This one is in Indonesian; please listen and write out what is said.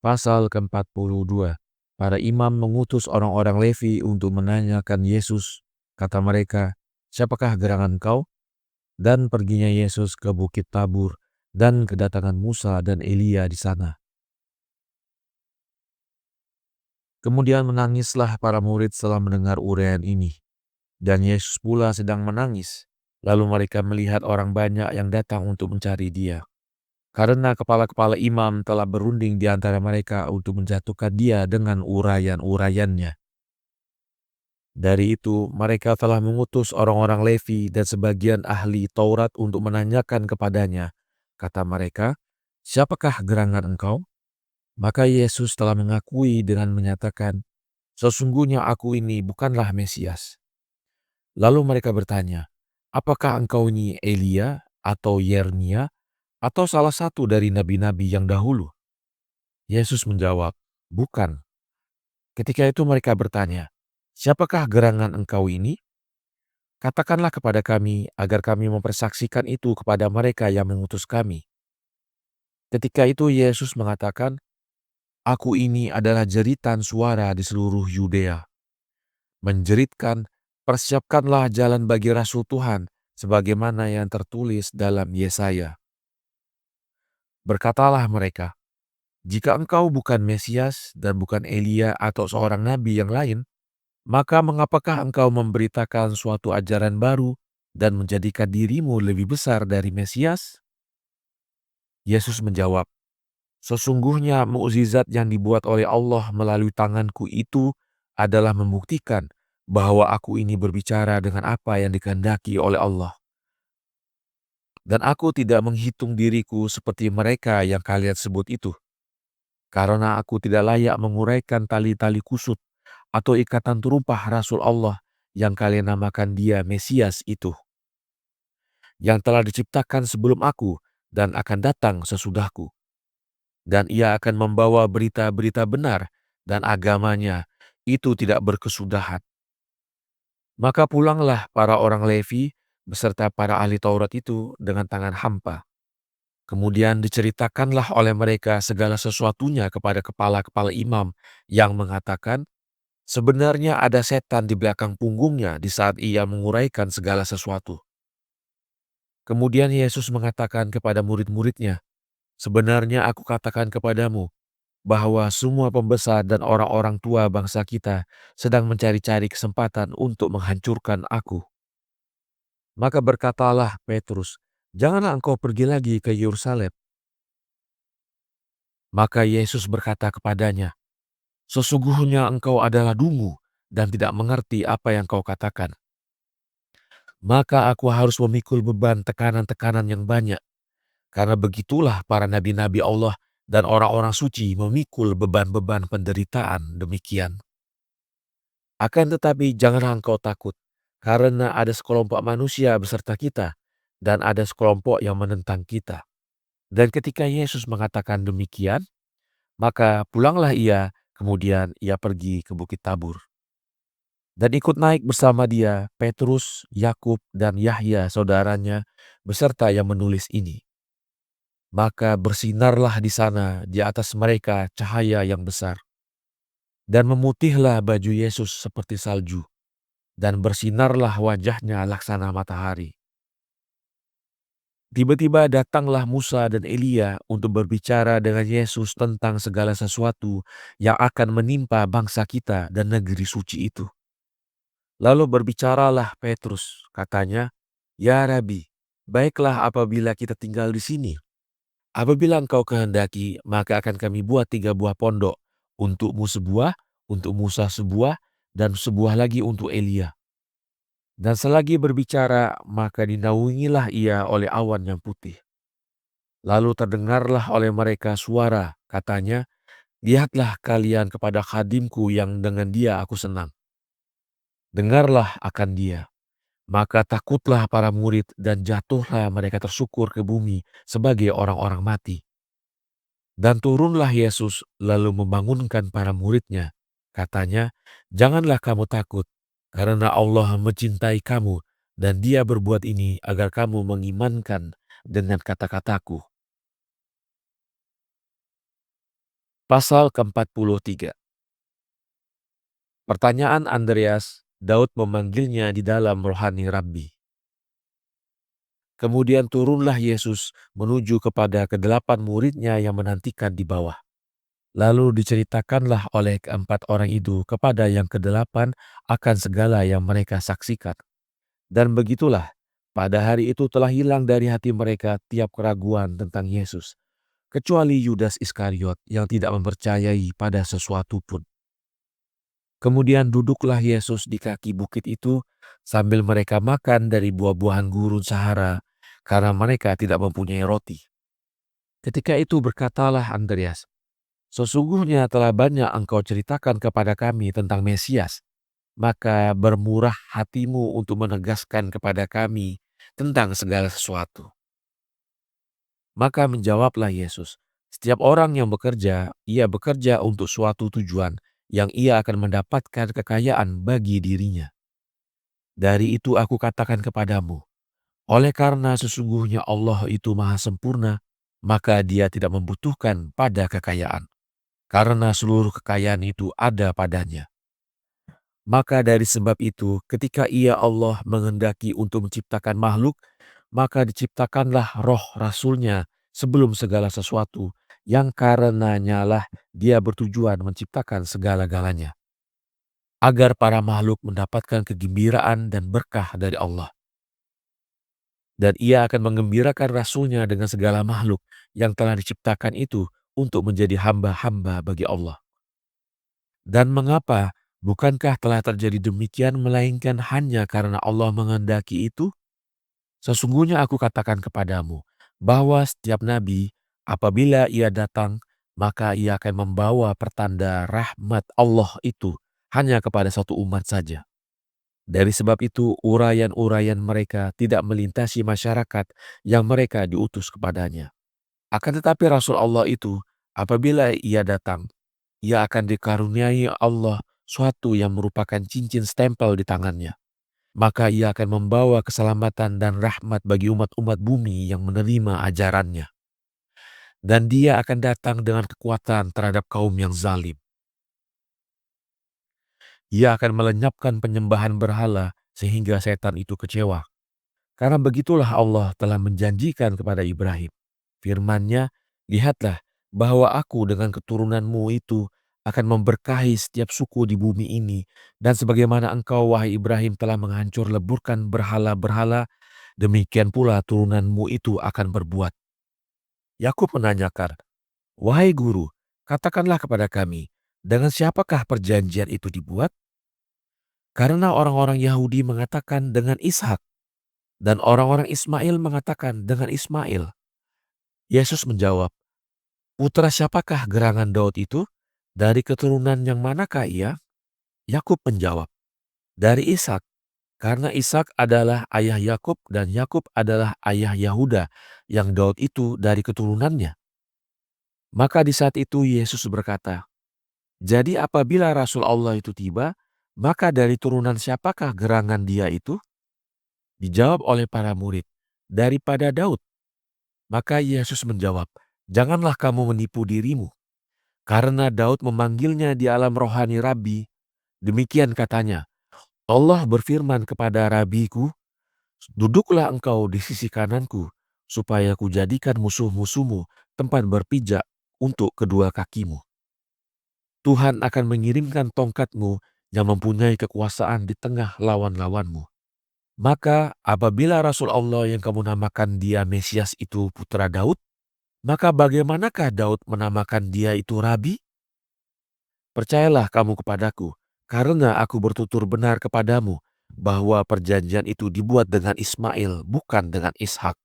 Pasal ke-42. Para imam mengutus orang-orang Levi untuk menanyakan Yesus. Kata mereka, "Siapakah gerangan kau?" Dan perginya Yesus ke Bukit Tabur dan kedatangan Musa dan Elia di sana. Kemudian menangislah para murid setelah mendengar uraian ini. Dan Yesus pula sedang menangis. Lalu mereka melihat orang banyak yang datang untuk mencari Dia. Karena kepala-kepala imam telah berunding di antara mereka untuk menjatuhkan Dia dengan uraian-uraiannya. Dari itu, mereka telah mengutus orang-orang Levi dan sebagian ahli Taurat untuk menanyakan kepadanya. Kata mereka, "Siapakah gerangan engkau?" Maka Yesus telah mengakui dengan menyatakan, "Sesungguhnya aku ini bukanlah Mesias." Lalu mereka bertanya, "Apakah engkau ini Elia atau Yeremia atau salah satu dari nabi-nabi yang dahulu?" Yesus menjawab, "Bukan." Ketika itu mereka bertanya, "Siapakah gerangan engkau ini? Katakanlah kepada kami agar kami mempersaksikan itu kepada mereka yang mengutus kami." Ketika itu Yesus mengatakan, "Aku ini adalah jeritan suara di seluruh Yudea. Menjeritkan, persiapkanlah jalan bagi Rasul Tuhan, sebagaimana yang tertulis dalam Yesaya. Berkatalah mereka, jika engkau bukan Mesias dan bukan Elia atau seorang nabi yang lain, maka mengapakah engkau memberitakan suatu ajaran baru dan menjadikan dirimu lebih besar dari Mesias?" Yesus menjawab, "Sesungguhnya mukjizat yang dibuat oleh Allah melalui tanganku itu adalah membuktikan bahwa aku ini berbicara dengan apa yang dikehendaki oleh Allah. Dan aku tidak menghitung diriku seperti mereka yang kalian sebut itu, karena aku tidak layak menguraikan tali-tali kusut atau ikatan terumpah Rasul Allah yang kalian namakan Dia Mesias itu, yang telah diciptakan sebelum aku dan akan datang sesudahku. Dan ia akan membawa berita-berita benar dan agamanya itu tidak berkesudahan." Maka pulanglah para orang Levi beserta para ahli Taurat itu dengan tangan hampa. Kemudian diceritakanlah oleh mereka segala sesuatunya kepada kepala-kepala imam yang mengatakan, sebenarnya ada setan di belakang punggungnya di saat ia menguraikan segala sesuatu. Kemudian Yesus mengatakan kepada murid-muridnya, "Sebenarnya aku katakan kepadamu, bahwa semua pembesar dan orang-orang tua bangsa kita sedang mencari-cari kesempatan untuk menghancurkan aku." Maka berkatalah Petrus, "Janganlah engkau pergi lagi ke Yerusalem." Maka Yesus berkata kepadanya, "Sesungguhnya engkau adalah dungu dan tidak mengerti apa yang kau katakan. Maka aku harus memikul beban tekanan-tekanan yang banyak, karena begitulah para nabi-nabi Allah dan orang-orang suci memikul beban-beban penderitaan demikian. Akan tetapi janganlah engkau takut, karena ada sekelompok manusia beserta kita, dan ada sekelompok yang menentang kita." Dan ketika Yesus mengatakan demikian, maka pulanglah ia, kemudian ia pergi ke Bukit Tabur. Dan ikut naik bersama dia Petrus, Yakub, dan Yahya saudaranya, beserta yang menulis ini. Maka bersinarlah di sana di atas mereka cahaya yang besar. Dan memutihlah baju Yesus seperti salju, dan bersinarlah wajahnya laksana matahari. Tiba-tiba datanglah Musa dan Elia untuk berbicara dengan Yesus tentang segala sesuatu yang akan menimpa bangsa kita dan negeri suci itu. Lalu berbicaralah Petrus, katanya, "Ya Rabi, baiklah apabila kita tinggal di sini. Apabila engkau kehendaki, maka akan kami buat 3 buah pondok, untukmu sebuah, untuk Musa sebuah, dan sebuah lagi untuk Elia." Dan selagi berbicara, maka dinaungilah ia oleh awan yang putih. Lalu terdengarlah oleh mereka suara, katanya, "Lihatlah kalian kepada khadimku yang dengan dia aku senang. Dengarlah akan dia." Maka takutlah para murid dan jatuhlah mereka tersungkur ke bumi sebagai orang-orang mati. Dan turunlah Yesus lalu membangunkan para muridnya. Katanya, "Janganlah kamu takut, karena Allah mencintai kamu dan Dia berbuat ini agar kamu mengimankan dengan kata-kataku." Pasal ke-43. Pertanyaan Andreas, Daud memanggilnya di dalam rohani Rabbi. Kemudian turunlah Yesus menuju kepada kedelapan muridnya yang menantikan di bawah. Lalu diceritakanlah oleh keempat orang itu kepada yang kedelapan akan segala yang mereka saksikan. Dan begitulah, pada hari itu telah hilang dari hati mereka tiap keraguan tentang Yesus, kecuali Yudas Iskariot yang tidak mempercayai pada sesuatu pun. Kemudian duduklah Yesus di kaki bukit itu sambil mereka makan dari buah-buahan gurun Sahara karena mereka tidak mempunyai roti. Ketika itu berkatalah Andreas, "Sesungguhnya telah banyak engkau ceritakan kepada kami tentang Mesias, maka bermurah hatimu untuk menegaskan kepada kami tentang segala sesuatu." Maka menjawablah Yesus, "Setiap orang yang bekerja, ia bekerja untuk suatu tujuan yang ia akan mendapatkan kekayaan bagi dirinya. Dari itu aku katakan kepadamu, oleh karena sesungguhnya Allah itu maha sempurna, maka dia tidak membutuhkan pada kekayaan, karena seluruh kekayaan itu ada padanya. Maka dari sebab itu, ketika ia Allah menghendaki untuk menciptakan makhluk, maka diciptakanlah roh rasulnya sebelum segala sesuatu, yang karenanya lah dia bertujuan menciptakan segala-galanya, agar para makhluk mendapatkan kegembiraan dan berkah dari Allah. Dan ia akan menggembirakan rasulnya dengan segala makhluk yang telah diciptakan itu untuk menjadi hamba-hamba bagi Allah. Dan mengapa? Bukankah telah terjadi demikian melainkan hanya karena Allah menghendaki itu? Sesungguhnya aku katakan kepadamu bahwa setiap nabi apabila ia datang, maka ia akan membawa pertanda rahmat Allah itu hanya kepada satu umat saja. Dari sebab itu uraian-uraian mereka tidak melintasi masyarakat yang mereka diutus kepadanya. Akan tetapi Rasul Allah itu apabila ia datang, ia akan dikaruniai Allah suatu yang merupakan cincin stempel di tangannya. Maka ia akan membawa keselamatan dan rahmat bagi umat-umat bumi yang menerima ajarannya. Dan dia akan datang dengan kekuatan terhadap kaum yang zalim. Ia akan melenyapkan penyembahan berhala sehingga setan itu kecewa. Karena begitulah Allah telah menjanjikan kepada Ibrahim. Firman-Nya, "Lihatlah bahwa aku dengan keturunanmu itu akan memberkahi setiap suku di bumi ini, dan sebagaimana engkau, wahai Ibrahim, telah menghancur leburkan berhala-berhala, demikian pula turunanmu itu akan berbuat." Yakub menanyakan, "Wahai guru, katakanlah kepada kami, dengan siapakah perjanjian itu dibuat?" Karena orang-orang Yahudi mengatakan dengan Ishak, dan orang-orang Ismail mengatakan dengan Ismail. Yesus menjawab, "Putra siapakah gerangan Daud itu? Dari keturunan yang manakah ia?" Yakub menjawab, "Dari Ishak, karena Ishak adalah ayah Yakub dan Yakub adalah ayah Yahuda, yang Daud itu dari keturunannya." Maka di saat itu Yesus berkata, "Jadi apabila Rasul Allah itu tiba, maka dari turunan siapakah gerangan dia itu?" Dijawab oleh para murid, "Daripada Daud." Maka Yesus menjawab, "Janganlah kamu menipu dirimu. Karena Daud memanggilnya di alam rohani Rabbi, demikian katanya, Allah berfirman kepada Rabiku, 'Duduklah engkau di sisi kananku, supaya kujadikan musuh-musuhmu tempat berpijak untuk kedua kakimu.' Tuhan akan mengirimkan tongkatmu yang mempunyai kekuasaan di tengah lawan-lawanmu. Maka apabila Rasul Allah yang kamu namakan dia Mesias itu putra Daud, maka bagaimanakah Daud menamakan dia itu Rabi? Percayalah kamu kepadaku, karena aku bertutur benar kepadamu, bahwa perjanjian itu dibuat dengan Ismail, bukan dengan Ishak.